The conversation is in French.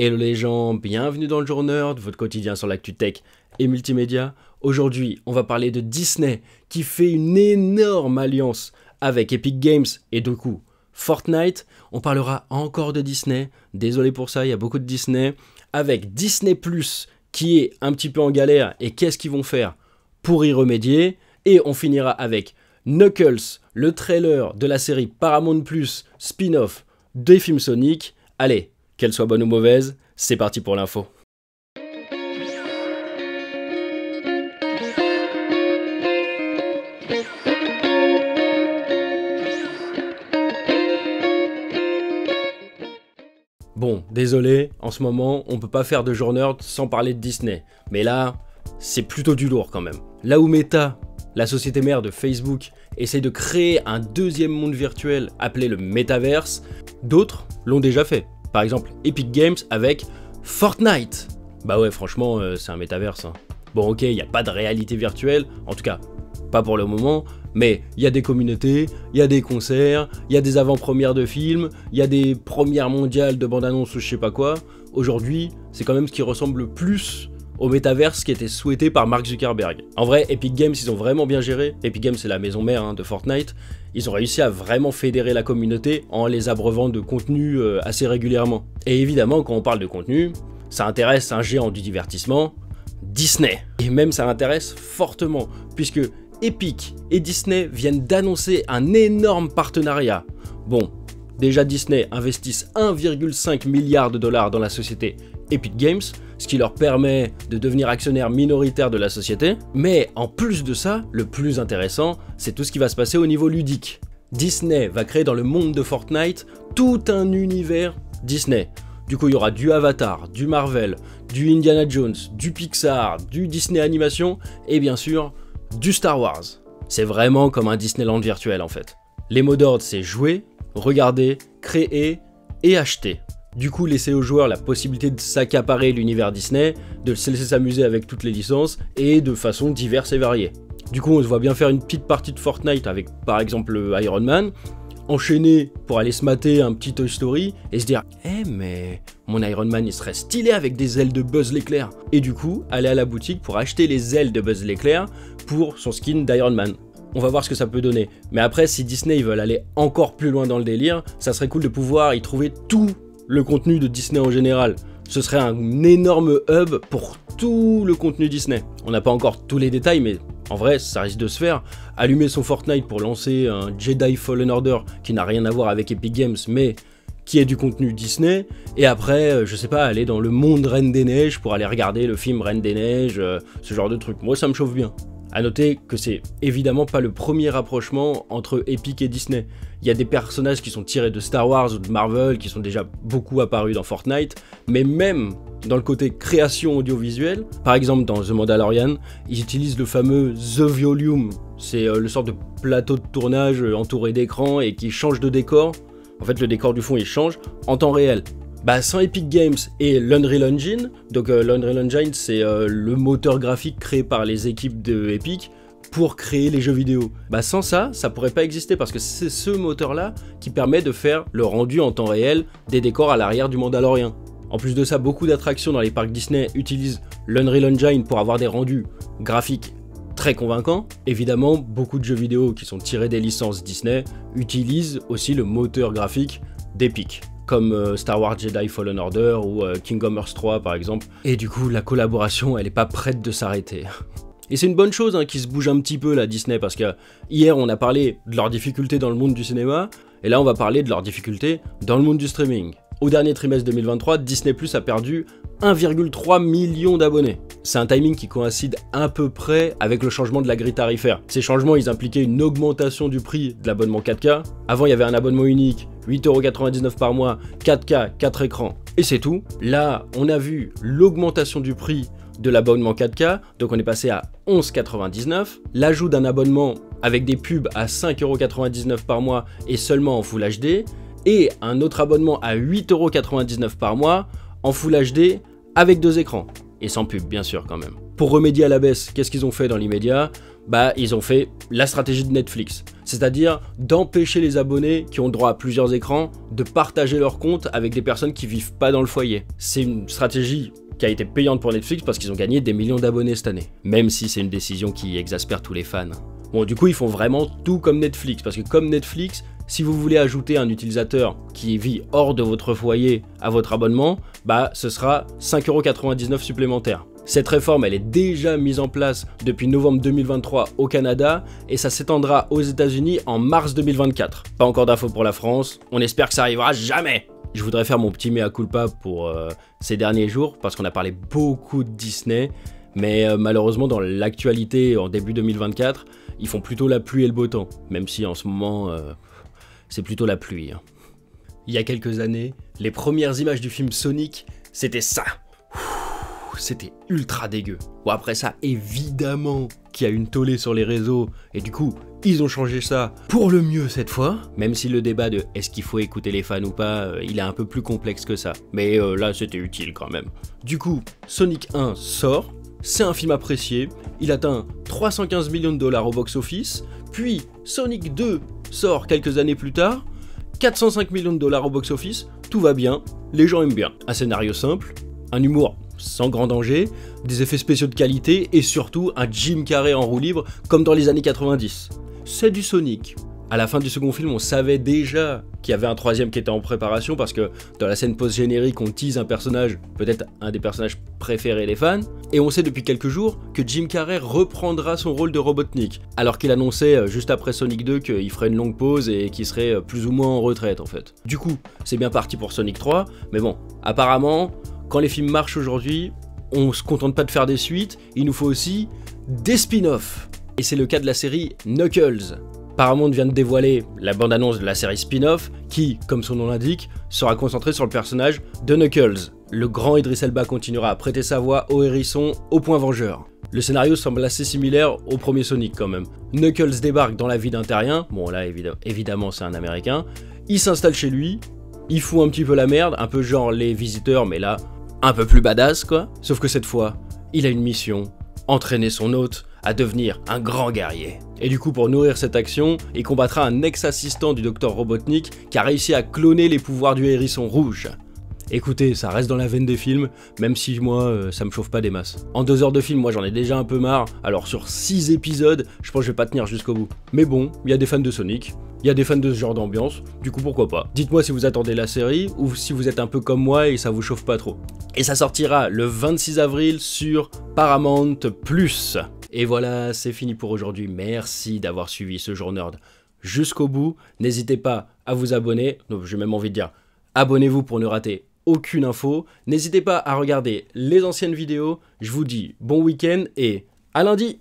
Hello les gens, bienvenue dans le Jour Nerd, votre quotidien sur l'actu tech et multimédia. Aujourd'hui, on va parler de Disney qui fait une énorme alliance avec Epic Games et du coup Fortnite. On parlera encore de Disney, désolé pour ça, il y a beaucoup de Disney. Avec Disney Plus qui est un petit peu en galère et qu'est-ce qu'ils vont faire pour y remédier. Et on finira avec Knuckles, le trailer de la série Paramount Plus spin-off des films Sonic. Allez, qu'elle soit bonne ou mauvaise, c'est parti pour l'info. Bon, désolé, en ce moment, on peut pas faire de Jour Nerd sans parler de Disney. Mais là, c'est plutôt du lourd quand même. Là où Meta, la société mère de Facebook, essaye de créer un deuxième monde virtuel appelé le Metaverse, d'autres l'ont déjà fait. Par exemple, Epic Games avec Fortnite. Bah ouais, franchement, c'est un Metaverse. Hein. Bon, ok, il n'y a pas de réalité virtuelle, en tout cas, pas pour le moment, mais il y a des communautés, il y a des concerts, il y a des avant-premières de films, il y a des premières mondiales de bande-annonce ou je sais pas quoi. Aujourd'hui, c'est quand même ce qui ressemble le plus au Metaverse qui était souhaité par Mark Zuckerberg. En vrai, Epic Games, ils ont vraiment bien géré. Epic Games, c'est la maison mère de Fortnite. Ils ont réussi à vraiment fédérer la communauté en les abreuvant de contenu assez régulièrement. Et évidemment, quand on parle de contenu, ça intéresse un géant du divertissement, Disney. Et même ça intéresse fortement, puisque Epic et Disney viennent d'annoncer un énorme partenariat. Bon, déjà Disney investissent 1,5 milliard de dollars dans la société Epic Games, ce qui leur permet de devenir actionnaire minoritaire de la société. Mais en plus de ça, le plus intéressant, c'est tout ce qui va se passer au niveau ludique. Disney va créer dans le monde de Fortnite tout un univers Disney. Du coup, il y aura du Avatar, du Marvel, du Indiana Jones, du Pixar, du Disney Animation et bien sûr, du Star Wars. C'est vraiment comme un Disneyland virtuel en fait. Les mots d'ordre, c'est jouer, regarder, créer et acheter. Du coup, laisser aux joueurs la possibilité de s'accaparer l'univers Disney, de se laisser s'amuser avec toutes les licences et de façon diverses et variées. Du coup, on se voit bien faire une petite partie de Fortnite avec par exemple Iron Man, enchaîner pour aller se mater un petit Toy Story et se dire « Eh mais mon Iron Man il serait stylé avec des ailes de Buzz l'éclair !» Et du coup, aller à la boutique pour acheter les ailes de Buzz l'éclair pour son skin d'Iron Man. On va voir ce que ça peut donner. Mais après, si Disney ils veulent aller encore plus loin dans le délire, ça serait cool de pouvoir y trouver tout le contenu de Disney en général. Ce serait un énorme hub pour tout le contenu Disney. On n'a pas encore tous les détails, mais en vrai, ça risque de se faire. Allumer son Fortnite pour lancer un Jedi Fallen Order qui n'a rien à voir avec Epic Games, mais qui est du contenu Disney. Et après, je sais pas, aller dans le monde Reine des Neiges pour aller regarder le film Reine des Neiges, ce genre de truc. Moi, ça me chauffe bien. A noter que c'est évidemment pas le premier rapprochement entre Epic et Disney. Il y a des personnages qui sont tirés de Star Wars ou de Marvel qui sont déjà beaucoup apparus dans Fortnite, mais même dans le côté création audiovisuelle, par exemple dans The Mandalorian, ils utilisent le fameux The Volume, c'est le sort de plateau de tournage entouré d'écrans et qui change de décor. En fait, le décor du fond il change en temps réel. Bah, sans Epic Games et l'Unreal Engine, donc l'Unreal Engine c'est le moteur graphique créé par les équipes de Epic pour créer les jeux vidéo. Bah sans ça, ça pourrait pas exister parce que c'est ce moteur là qui permet de faire le rendu en temps réel des décors à l'arrière du Mandalorian. En plus de ça, beaucoup d'attractions dans les parcs Disney utilisent l'Unreal Engine pour avoir des rendus graphiques très convaincants. Évidemment, beaucoup de jeux vidéo qui sont tirés des licences Disney utilisent aussi le moteur graphique d'Epic, comme Star Wars Jedi Fallen Order ou Kingdom Hearts 3 par exemple. Et du coup, la collaboration, elle est pas prête de s'arrêter. Et c'est une bonne chose qu'ils se bougent un petit peu là, Disney, parce que hier on a parlé de leurs difficultés dans le monde du cinéma, et là on va parler de leurs difficultés dans le monde du streaming. Au dernier trimestre 2023, Disney Plus a perdu 1,3 million d'abonnés. C'est un timing qui coïncide à peu près avec le changement de la grille tarifaire. Ces changements, ils impliquaient une augmentation du prix de l'abonnement 4K. Avant, il y avait un abonnement unique, 8,99€ par mois, 4K, 4 écrans, et c'est tout. Là, on a vu l'augmentation du prix de l'abonnement 4K, donc on est passé à 11,99€, l'ajout d'un abonnement avec des pubs à 5,99€ par mois et seulement en Full HD, et un autre abonnement à 8,99€ par mois en Full HD avec 2 écrans, et sans pub bien sûr quand même. Pour remédier à la baisse, qu'est-ce qu'ils ont fait dans l'immédiat? bah ils ont fait la stratégie de Netflix. C'est-à-dire d'empêcher les abonnés qui ont droit à plusieurs écrans de partager leur compte avec des personnes qui vivent pas dans le foyer. C'est une stratégie qui a été payante pour Netflix parce qu'ils ont gagné des millions d'abonnés cette année. Même si c'est une décision qui exaspère tous les fans. Bon, du coup, ils font vraiment tout comme Netflix. Parce que comme Netflix, si vous voulez ajouter un utilisateur qui vit hors de votre foyer à votre abonnement, bah ce sera 5,99€ supplémentaires. Cette réforme, elle est déjà mise en place depuis novembre 2023 au Canada et ça s'étendra aux États-Unis en mars 2024. Pas encore d'infos pour la France, on espère que ça arrivera jamais. Je voudrais faire mon petit mea culpa pour ces derniers jours parce qu'on a parlé beaucoup de Disney, mais malheureusement dans l'actualité en début 2024, ils font plutôt la pluie et le beau temps, même si en ce moment c'est plutôt la pluie. Il y a quelques années, les premières images du film Sonic, c'était ça. C'était ultra dégueu. Bon après ça, évidemment qu'il y a une tollée sur les réseaux, et du coup, ils ont changé ça pour le mieux cette fois, même si le débat de est-ce qu'il faut écouter les fans ou pas, il est un peu plus complexe que ça. Mais là, c'était utile quand même. Du coup, Sonic 1 sort, c'est un film apprécié, il atteint 315 millions de dollars au box-office, puis Sonic 2 sort quelques années plus tard, 405 millions de dollars au box-office, tout va bien, les gens aiment bien. Un scénario simple, un humour sans grand danger, des effets spéciaux de qualité et surtout un Jim Carrey en roue libre comme dans les années 90. C'est du Sonic. À la fin du second film, on savait déjà qu'il y avait un troisième qui était en préparation parce que dans la scène post-générique, on tease un personnage, peut-être un des personnages préférés des fans, et on sait depuis quelques jours que Jim Carrey reprendra son rôle de Robotnik, alors qu'il annonçait juste après Sonic 2 qu'il ferait une longue pause et qu'il serait plus ou moins en retraite en fait. Du coup, c'est bien parti pour Sonic 3, mais bon, apparemment, quand les films marchent aujourd'hui, on se contente pas de faire des suites, il nous faut aussi des spin-offs. Et c'est le cas de la série Knuckles. Paramount vient de dévoiler la bande-annonce de la série spin-off qui, comme son nom l'indique, sera concentrée sur le personnage de Knuckles. Le grand Idris Elba continuera à prêter sa voix au hérisson au point vengeur. Le scénario semble assez similaire au premier Sonic quand même. Knuckles débarque dans la vie d'un terrien, bon là évidemment c'est un américain, il s'installe chez lui, il fout un petit peu la merde, un peu genre les visiteurs mais là un peu plus badass quoi. Sauf que cette fois, il a une mission, entraîner son hôte à devenir un grand guerrier. Et du coup pour nourrir cette action, il combattra un ex-assistant du docteur Robotnik qui a réussi à cloner les pouvoirs du hérisson rouge. Écoutez, ça reste dans la veine des films, même si moi, ça me chauffe pas des masses. En 2 heures de film, moi j'en ai déjà un peu marre, alors sur 6 épisodes, je pense que je vais pas tenir jusqu'au bout. Mais bon, il y a des fans de Sonic, il y a des fans de ce genre d'ambiance, du coup pourquoi pas. Dites-moi si vous attendez la série, ou si vous êtes un peu comme moi et ça vous chauffe pas trop. Et ça sortira le 26 avril sur Paramount+. Et voilà, c'est fini pour aujourd'hui, merci d'avoir suivi ce jour nerd jusqu'au bout. N'hésitez pas à vous abonner, donc j'ai même envie de dire, abonnez-vous pour ne rater aucune info. N'hésitez pas à regarder les anciennes vidéos. Je vous dis bon week-end et à lundi.